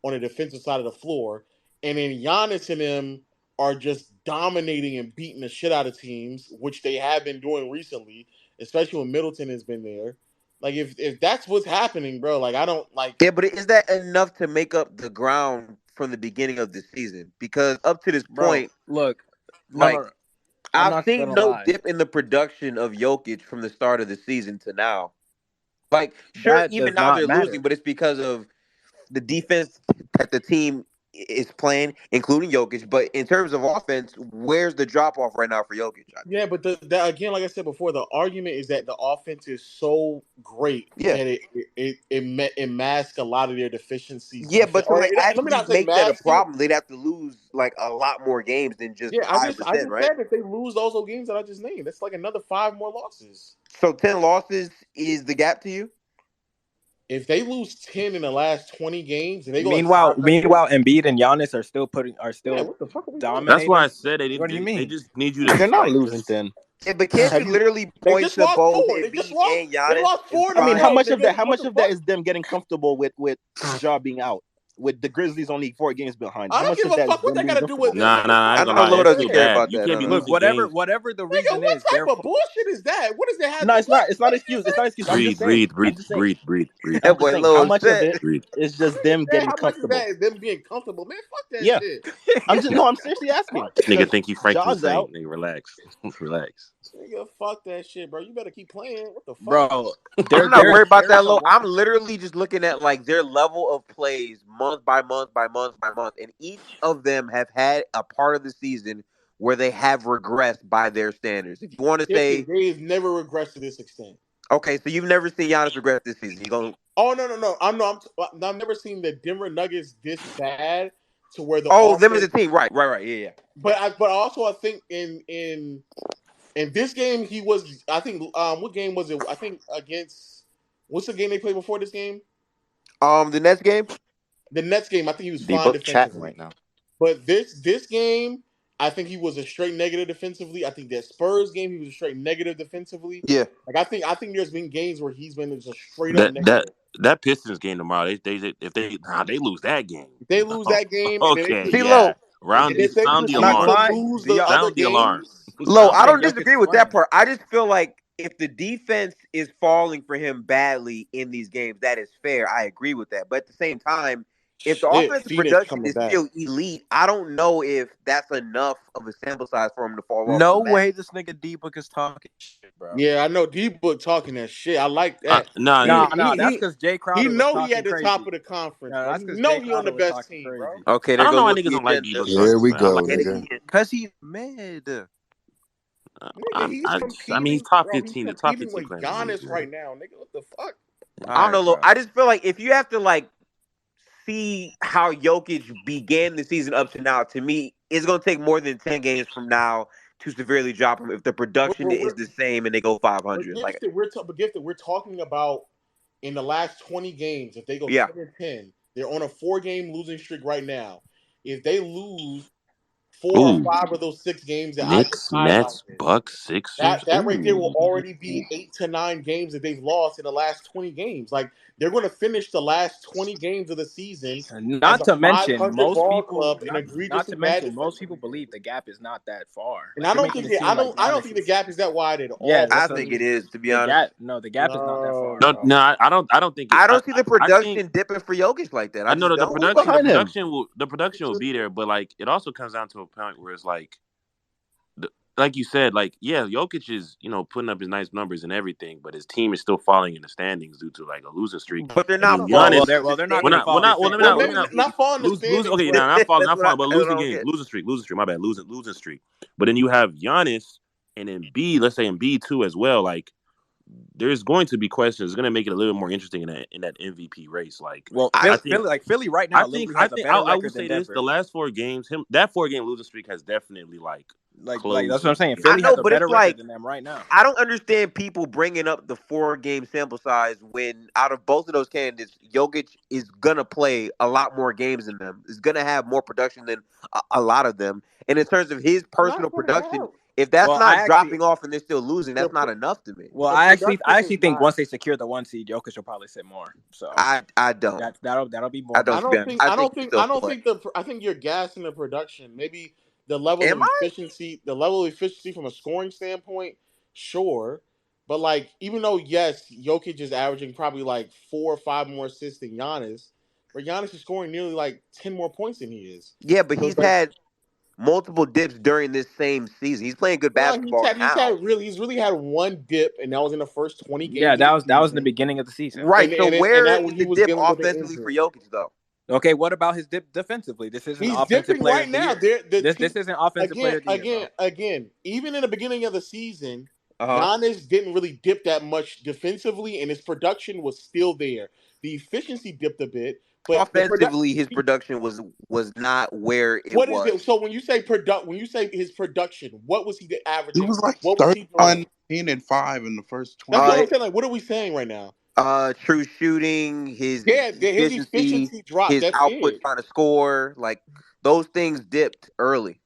on the defensive side of the floor, and then Giannis and them are just dominating and beating the shit out of teams, which they have been doing recently, especially when Middleton has been there. Like if that's what's happening, bro, like I don't like. Yeah, but is that enough to make up the ground from the beginning of the season? Because up to this Bro, point, look, like no. I'm I've not seen gonna no lie. dip in the production of Jokic from the start of the season to now. Like, sure, That even does now not they're losing, matter. but it's because of the defense that the team is playing, including Jokic. But in terms of offense, where's the drop off right now for Jokic? Yeah, but that again, like I said before, the argument is that the offense is so great Yeah. that it masks a lot of their deficiencies. Yeah, but to like Let me actually not say make that a mask it. problem, they'd have to lose like a lot more games than just Yeah, I just 5%, right? said if they lose those games that I just named, that's like another 5 more losses. So 10 losses is the gap to you? If they lose 10 in the last 20 games and they go like Meanwhile, 500, Embiid and Giannis are still yeah, what the fuck are we doing? That's why I dominating. said What do you they mean? just need you to They're not like losing just. 10. Yeah, but can't you literally They point just to lost both 4. They just Embiid lost. and They Giannis lost in 4 in a I mean, row. how prime? much of that? Nigga. How What much the of that fuck? is them getting comfortable with Ja being out? With the Grizzlies only 4 games behind. I How don't much give of a that is fuck what them they being got to do with comfortable? this. Nah, I ain't gonna lie. Lo It's doesn't still care bad. about You that. can't be No. Look, losing games. whatever the Nigga, reason what is, type they're of bullshit is that? What does they have? No, it's not. It's not What an excuse. It's not an excuse. I'm just saying. Breathe, I'm just saying. breathe. That I'm just boy saying. How Lo much of upset. it Breathe. is just them getting How much of comfortable? that is them being comfortable? Man, fuck that Yeah. shit. I'm just no. I'm seriously asking Nigga because think he Franklin Ja's out. Saint. Nigga, relax. Relax. Nigga, fuck that shit, bro. You better keep playing. What the fuck? bro. I'm not worried about that, There's a Lo. lot. I'm literally just looking at like their level of plays month by month by month by month, and each of them have had a part of the season where they have regressed by their standards. If you want to say, They've never regressed to this extent. okay, so you've never seen Giannis regress this season. You going? Oh no. I've never seen the Denver Nuggets this bad to where the them as a offense. team, right? Yeah. But I think in this game he was. I think what game was it? I think against what's the game they played before this game? The Nets game. The Nets game. I think he was They fine both chatting defensively. right now. But this game, I think he was a straight negative defensively. I think that Spurs game, he was a straight negative defensively. Yeah. Like I think there's been games where he's been just straight up negative. That Pistons game tomorrow. If they lose that game. If they lose that game, Okay, See, yeah. Lo, Sound the continue alarm. to lose the other Sound the alarm. games. Lo, I don't Jokic disagree is with that playing. part. I just feel like if the defense is falling for him badly in these games, that is fair. I agree with that. But at the same time, if the Shit, offensive Phoenix production coming is back. still elite, I don't know if that's enough of a sample size for him to fall off. No the map. way this nigga D-Book is talking shit, bro. Yeah, I know D-Book talking that shit. I like that. Nah, that's because Jay Crowder He was know talking he at the crazy. top of the conference, Yeah, bro. that's He because know Jay he on the Crowder was best talking team, crazy. bro. Okay, I there don't know goes why the niggas don't like agenda. D-Book. Here we I go, like nigga. Cause he's mid. Nigga, he's competing. I mean, he's top bro, he's 15. The top competing 15 with playing in the league, Giannis man. right now, nigga. What the fuck? I don't know, Lo. bro. I just feel like if you have to like see how Jokic began the season up to now, to me, it's gonna take more than 10 games from now to severely drop him if the production is the same and they go 500. Like, Gifted, we're talking about in the last 20 games. If they go 10 and 10, they're on a 4-game losing streak right now. If they lose 4 or Ooh, 5 of those 6 games that I just Knicks, Nets, highlighted. Bucks, Sixers. That right there will Ooh. already be 8 to 9 games that they've lost in the last 20 games. Like they're going to finish the last 20 games of the season as Not a to mention, 500 most ball people, club and not egregiously to bad mention, most people defensively. believe the gap is not that far. And Like I you're don't making think it seem like I don't Giannis think the is. gap is that wide at Yeah, all. that's I what I think it mean. is, to be The honest. gap, no, the gap is not that far, No, bro. no, I don't think it. I don't see the I think production dipping for Jokic like that. I I know just that the don't. Who's production, behind him? the production will be there, but like it also comes down to a point where it's like, like you said, like yeah, Jokic is putting up his nice numbers and everything, but his team is still falling in the standings due to like a losing streak. But they're And not then falling. Giannis, They're They're not we're going to not, we're fall. not. Well, let me Well, not, maybe not fall in the lose. standings, Okay, but not That's falling, but what I losing don't games, get. losing streak. My bad, losing streak. But then you have Giannis and Embiid. Let's say Embiid too as well. Like there's going to be questions. It's going to make it a little bit more interesting in that MVP race. Like Well, I think. Philly right now I think literally has a better I will record than say this: Denver. the last 4 games, that 4-game losing streak has definitely Like closed. that's what I'm saying. I Philly know, has a but better it's record like than them right now. I don't understand people bringing up the 4-game sample size when out of both of those candidates, Jokic is gonna play a lot more games than them. Is gonna have more production than a lot of them. And in terms of his personal not going to production, have. if that's Well, not dropping off and they're still losing, The, that's not enough to me. Well, the I production actually is think not. once they secure the 1 seed, Jokic will probably sit more. So I don't. that'll be I more don't. I To be don't honest, think. I I think don't he think. still I don't play. think I think you're gassing the production. Maybe the level of Am I? efficiency, from a scoring standpoint, sure. But like, even though yes, Jokic is averaging probably like 4 or 5 more assists than Giannis, but Giannis is scoring nearly like 10 more points than he is. Yeah, but So he's it's like, had multiple dips during this same season. He's playing good well, basketball now. he's really had one dip, and that was in the first 20 yeah, games of the that was in the season, beginning of the season. Right. So and where that is he the was dip dealing with an offensively for injury. Jokic though? Okay, what about his dip defensively? This isn't He's offensive dipping player right of the now. year. This Team, isn't offensive player of the year, bro. again. Even in the beginning of the season, Uh-huh. Giannis didn't really dip that much defensively, and his production was still there. The efficiency dipped a bit, but Offensively, his production was not where it what is it? was. So when you say when you say his production, what was he He averaging? was like What was he doing? 31, 10, and 5 in the first That's 20. what I'm saying. Like, what are we saying right now? True shooting, his Yeah, his efficiency, efficiency dropped. his That's output it. trying to score, like those things dipped early.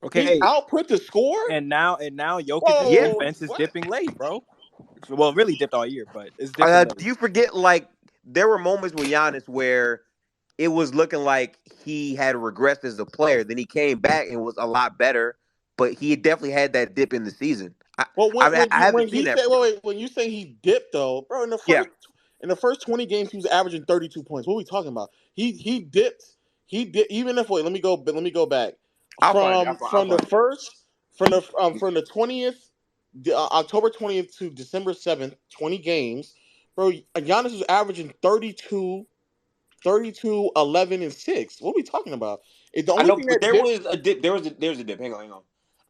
His Okay, output to score. and now Jokic's Yeah. defense is What? dipping late, bro. Well, really dipped all year, but it's dipping late. Do you forget like there were moments with Giannis where it was looking like he had regressed as a player. Then he came back and was a lot better, but he definitely had that dip in the season. Well, I haven't seen that. when you say he dipped though, bro, Yeah. in the first 20 games he was averaging 32 points. What are we talking about? He dipped. He did even if let me go back from the 20th October 20th to December 7th, 20 games, bro. Giannis was averaging 32, 11, and 6. What are we talking about? The I only know, thing but that there dipped, was a dip. There's a dip. Hang on.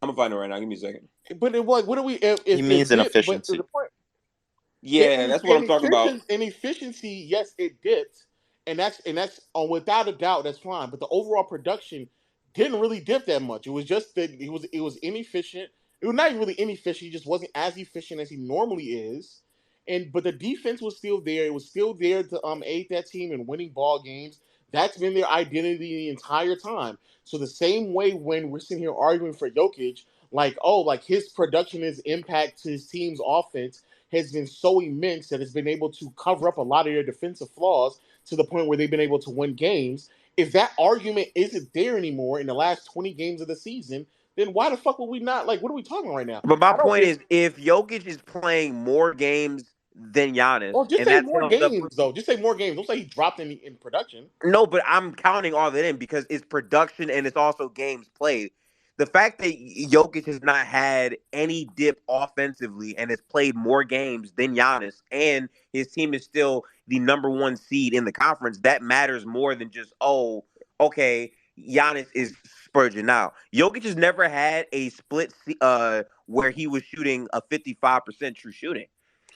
I'm gonna find it right now. Give me a second. but it was what do we? If He means the an dip, but efficiency. the point. Yeah, that's what I'm talking about. In efficiency, yes, it dipped, and that's without a doubt that's fine. But the overall production didn't really dip that much. It was just that it was inefficient. It was not even really inefficient. He just wasn't as efficient as he normally is. But the defense was still there. It was still there to aid that team in winning ball games. That's been their identity the entire time. So the same way when we're sitting here arguing for Jokic, like his production, his impact to his team's offense has been so immense that it's been able to cover up a lot of their defensive flaws to the point where they've been able to win games. If that argument isn't there anymore in the last 20 games of the season, then why the fuck would we not? Like, what are we talking right now? But my point is, if Jokic is playing more games than Giannis, Well, just and say that's more him, games, though. Just say more games. Don't say he dropped in production. no, but I'm counting all that in because it's production and it's also games played. The fact that Jokic has not had any dip offensively and has played more games than Giannis, and his team is still the number 1 seed in the conference, that matters more than just, oh, okay, Giannis is spurging now. Jokic has never had a split where he was shooting a 55% true shooting.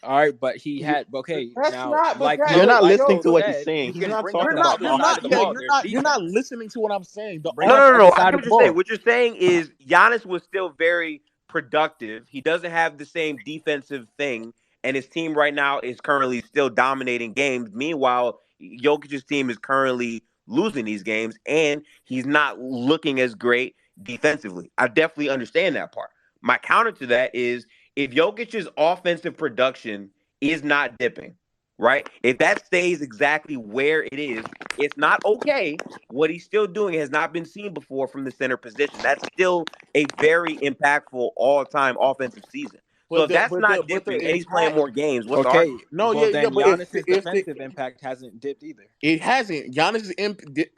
All right, but he had That's now, not. But like that, You're not like, listening to yo, what he's said, saying. you He's can not bring up talking the about other side of the ball. There's you're not defense. listening to what I'm saying. Bring No, up no, the no, other no. I side get of what the you're saying. ball. What you're saying is Giannis was still very productive. He doesn't have the same defensive thing, and his team right now is currently still dominating games. Meanwhile, Jokic's team is currently losing these games, and he's not looking as great. defensively. I definitely understand that part. My counter to that is if Jokic's offensive production is not dipping, right? If that stays exactly where it is, it's not okay. What he's still doing has not been seen before from the center position. That's still a very impactful all-time offensive season. So if that's not dipping and he's playing more games, what's the Okay, argument? No, well yeah, then but Giannis's if defensive impact hasn't dipped either. it hasn't. Giannis's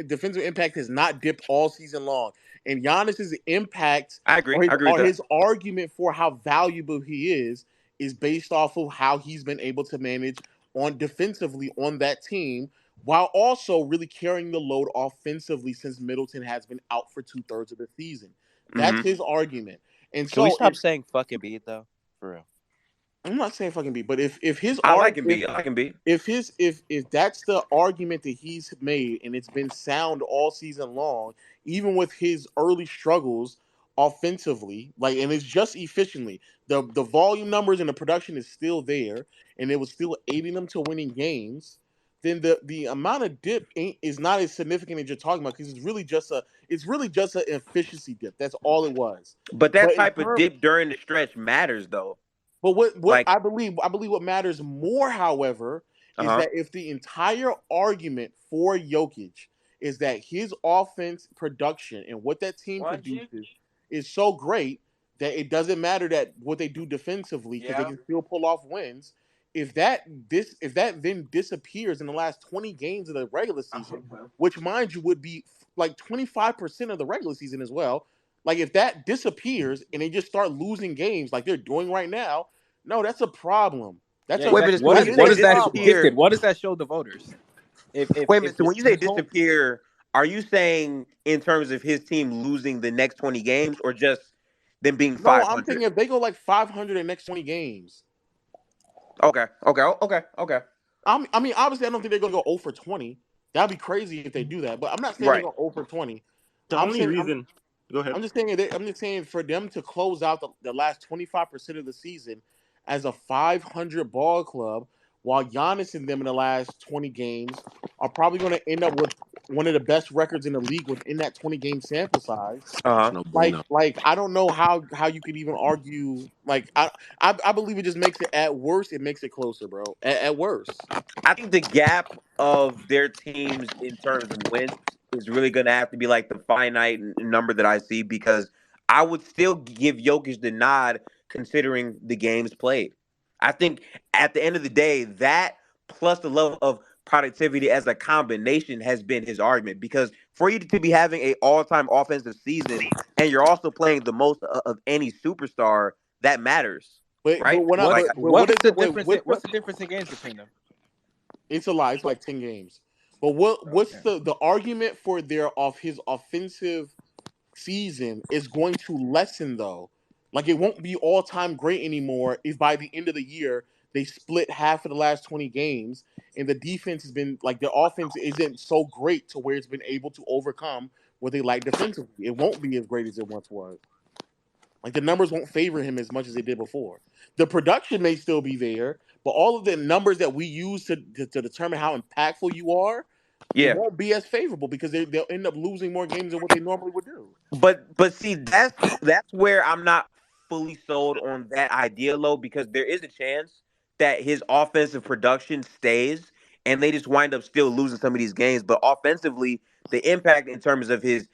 defensive impact has not dipped all season long, and Giannis's impact I agree. I agree with or that. his argument for how valuable he is based off of how he's been able to manage on defensively on that team, while also really carrying the load offensively since Middleton has been out for 2/3 of the season. That's his argument. And Can we so stop saying fuck Embiid though? For real. I'm not saying fucking beat, but if his I like Embiid. I like Embiid. if that's the argument that he's made and it's been sound all season long, even with his early struggles offensively, like, and it's just efficiently, the volume numbers and the production is still there, and it was still aiding them to winning games. Then the amount of dip is not as significant as you're talking about, because it's really just an efficiency dip. That's all it was. But that But in type of terms, dip during the stretch matters, though. but what Like, I believe what matters more, however, is that if the entire argument for Jokic is that his offense production and what that team produces is so great that it doesn't matter that what they do defensively, because they can still pull off wins. If that then disappears in the last 20 games of the regular season, which mind you would be like 25% of the regular season as well. Like, if that disappears and they just start losing games like they're doing right now, no, that's a problem. That's What does that gifted? What does that show the voters? Wait a minute. So when you say disappear, are you saying in terms of his team losing the next 20 games, or just them being 500? No, I'm thinking if they go like 500 in the next 20 games. Okay. I mean, obviously, I don't think they're gonna go 0 for 20. That'd be crazy if they do that. But I'm not saying they're going 0 for 20. The only reason. Go ahead. I'm just saying for them to close out the last 25% of the season as a 500 ball club, while Giannis and them in the last 20 games are probably going to end up with one of the best records in the league within that 20-game sample size. Like I don't know how you could even argue. Like I believe it just makes it, at worst, it makes it closer, bro. At worst. I think the gap of their teams in terms of wins is really going to have to be like the finite number that I see, because I would still give Jokic the nod considering the games played. I think at the end of the day, that plus the level of productivity as a combination has been his argument, because for you to be having an all-time offensive season and you're also playing the most of any superstar, that matters. Right? What's the difference in games between them? It's a lie. It's like 10 games. But what's the argument for his offensive season is going to lessen, though. Like, it won't be all-time great anymore if by the end of the year they split half of the last 20 games and the defense has been, like, the offense isn't so great to where it's been able to overcome what they like defensively. It won't be as great as it once was. Like, the numbers won't favor him as much as they did before. The production may still be there, but all of the numbers that we use to determine how impactful you are, it won't be as favorable, because they'll end up losing more games than what they normally would do. But see, that's where I'm not fully sold on that idea, Lo, because there is a chance that his offensive production stays and they just wind up still losing some of these games. But offensively, the impact in terms of his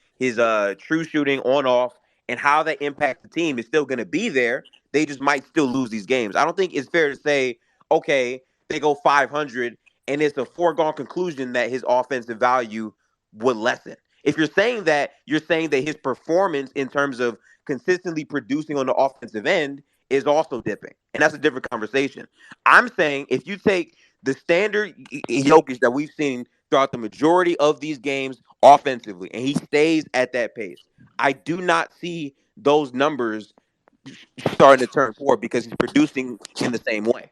true shooting on off and how that impacts the team is still going to be there. They just might still lose these games. I don't think it's fair to say, okay, they go 500 and it's a foregone conclusion that his offensive value would lessen. If you're saying that his performance in terms of consistently producing on the offensive end is also dipping, and that's a different conversation. I'm saying if you take the standard Jokic that we've seen throughout the majority of these games offensively, and he stays at that pace, I do not see those numbers starting to turn forward because he's producing in the same way.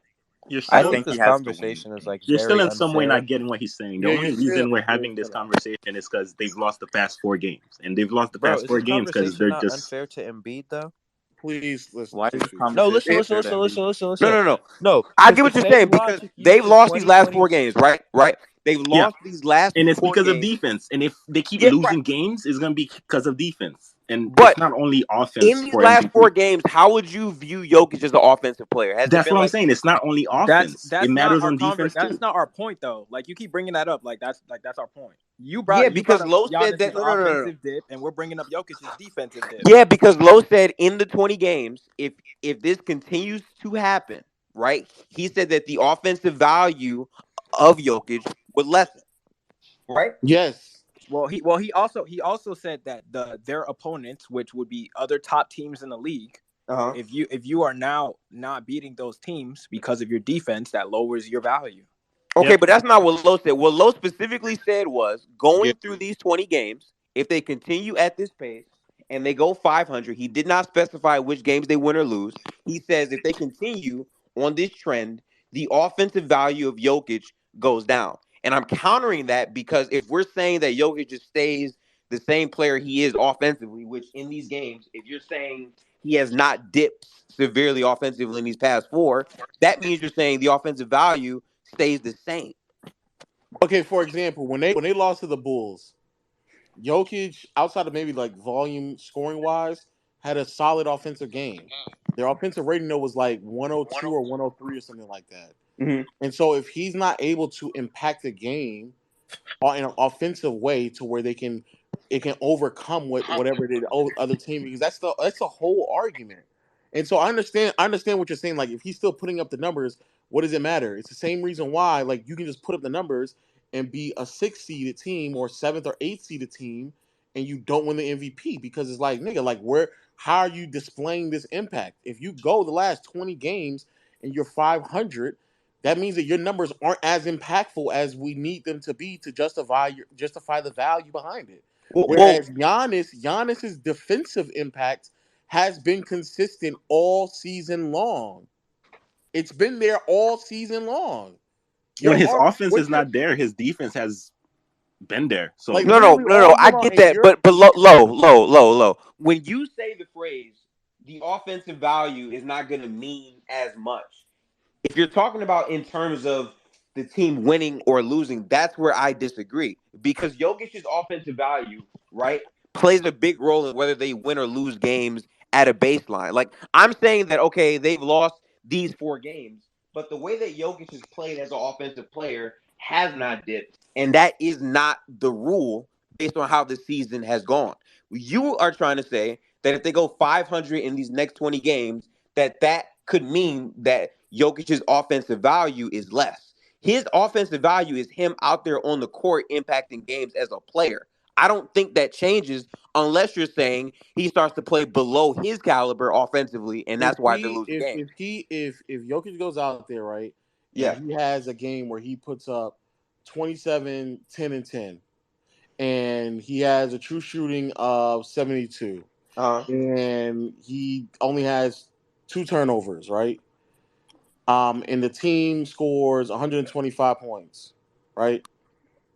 I think this conversation is like you're still in unfair. some way not getting what he's saying. The only reason we're having this conversation is because they've lost the past 4 games, and they've lost the past 4 games because they're not just unfair to Embiid though. Please listen. Why is No, listen. No. I get what you're saying, because they've lost these last 4 games, right? They've lost these last, and it's 4 because games. of defense. And if they keep losing games, it's gonna be because of defense. And But it's not only offense in these for last MVP. 4 games, how would you view Jokic as an offensive player? Has That's it been what I'm like saying. It's not only That's offense. It not matters our on defense too. That's not our point though. Like you keep bringing that up. That's our point. You Yeah, brought because up Lowe said Giannis's that no. offensive dip, and we're bringing up Jokic's defensive dip. Yeah, because Lowe said in the 20 games, if this continues to happen, right? He said that the offensive value of Jokic would lessen, right? Yes. Well, he also said that their opponents, which would be other top teams in the league, Uh-huh. if you are now not beating those teams because of your defense, that lowers your value. Okay, but that's not what Lowe said. What Lowe specifically said was going Yeah. through these 20 games, if they continue at this pace and they go 500, he did not specify which games they win or lose. He says if they continue on this trend, the offensive value of Jokic goes down. And I'm countering that because if we're saying that Jokic just stays the same player he is offensively, which in these games, if you're saying he has not dipped severely offensively in these past 4, that means you're saying the offensive value stays the same. Okay, for example, when they lost to the Bulls, Jokic, outside of maybe like volume scoring wise, had a solid offensive game. Their offensive rating though was like 102 or 103 or something like that. Mm-hmm. And so if he's not able to impact the game in an offensive way to where it can overcome whatever the other team, because that's the whole argument. And so I understand what you're saying. Like if he's still putting up the numbers, what does it matter? It's the same reason why like you can just put up the numbers and be a 6th-seeded team or 7th or 8th-seeded team and you don't win the MVP because it's like nigga, like how are you displaying this impact? If you go the last 20 games and you're 500, that means that your numbers aren't as impactful as we need them to be to justify the value behind it. Whereas Giannis's defensive impact has been consistent all season long. It's been there all season long. When his offense is not there, his defense has been there. So like, no, I get that, but low. When you say the phrase the offensive value is not going to mean as much, if you're talking about in terms of the team winning or losing, that's where I disagree. Because Jokic's offensive value, right, plays a big role in whether they win or lose games at a baseline. Like, I'm saying that, okay, they've lost these 4 games, but the way that Jokic has played as an offensive player has not dipped. And that is not the rule based on how the season has gone. You are trying to say that if they go 500 in these next 20 games, that could mean that Jokic's offensive value is less. His offensive value is him out there on the court impacting games as a player. I don't think that changes unless you're saying he starts to play below his caliber offensively, and that's why they're losing games. If Jokic goes out there, right? Yeah. He has a game where he puts up 27, 10, and 10. And he has a true shooting of 72. And he only has 2 turnovers, right? And the team scores 125 points, right?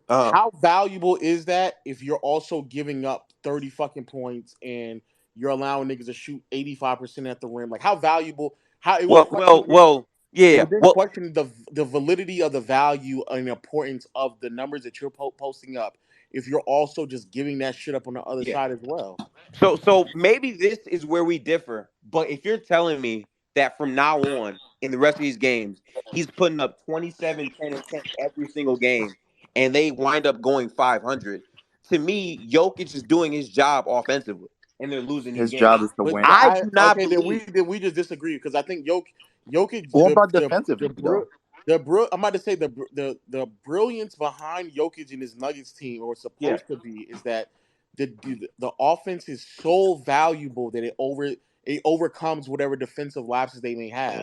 How valuable is that if you're also giving up 30 fucking points and you're allowing niggas to shoot 85% at the rim? Like, how valuable? It would question the validity of the value and importance of the numbers that you're posting up if you're also just giving that shit up on the other side as well. So maybe this is where we differ. But if you're telling me that from now on in the rest of these games, he's putting up 27, 10, and 10 every single game, and they wind up going 500, to me, Jokic is doing his job offensively, and they're losing these games. His job is to win. I do not believe. Then we just disagree because I think Jokic. What about defensively though? I'm about to say the brilliance behind Jokic and his Nuggets team, or supposed to be, is that the offense is so valuable that it overcomes whatever defensive lapses they may have.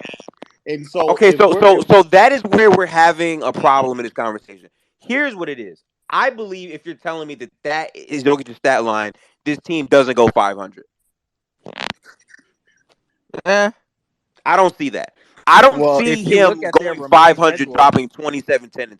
And so so that is where we're having a problem in this conversation. Here's what it is. I believe if you're telling me that is Jokic's stat line, this team doesn't go 500. I don't see that. I don't see him going 500, dropping 27, 10, and 10.